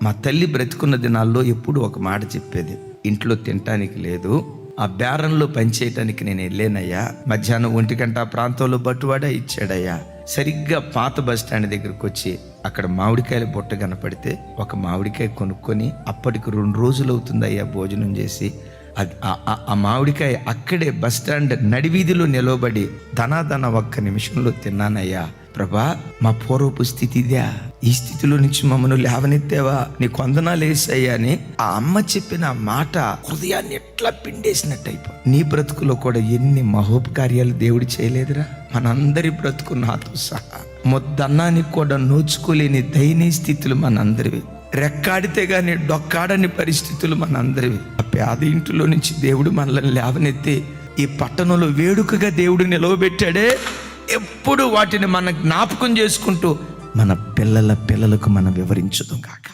మా తల్లి బ్రతికున్న దినాల్లో ఎప్పుడు ఒక మాట చెప్పేది, ఇంట్లో తినటానికి లేదు, ఆ బేరంలో పనిచేయటానికి నేను వెళ్ళానయ్యా. మధ్యాహ్నం 1 గంట ప్రాంతంలో బట్టువాడా ఇచ్చాడయ్యా. సరిగ్గా పాత బస్ స్టాండ్ దగ్గరకు వచ్చి అక్కడ మామిడికాయల బుట్ట కనపడితే ఒక మామిడికాయ కొనుక్కొని, అప్పటికి 2 రోజులు అవుతుందయ్యా భోజనం చేసి, ఆ మామిడికాయ అక్కడే బస్ స్టాండ్ నడివీధిలో నిలవబడి ధనాధన 1 నిమిషంలో తిన్నానయ్యా. ప్రభా, మా పూర్వపు స్థితి ఇదే, ఈ స్థితిలో నుంచి మమ్మల్ని లేవనెత్తావా, నీ కొందనాలు వేసాయ్యా అని ఆ అమ్మ చెప్పిన మాట హృదయాన్ని ఎట్లా పిండేసినట్టయిపో. నీ బ్రతుకులో కూడా ఎన్ని మహోపకార్యాలు దేవుడు చేయలేదురా. మనందరి బ్రతుకు నాతో సహా మొద్దన్నానికి కూడా నోచుకోలేని దయనీయ స్థితులు మనందరివి. రెక్కాడితే గాని డొక్కాడని పరిస్థితులు మనందరివి. ఆ పేద ఇంటిలో నుంచి దేవుడు మనల్ని లేవనెత్తి ఈ పట్టణంలో వేడుకగా దేవుడు నిలవబెట్టాడే. ఎప్పుడు వాటిని మనం జ్ఞాపకం చేసుకుంటూ మన పిల్లలకు మనం వివరించుదాం కాక.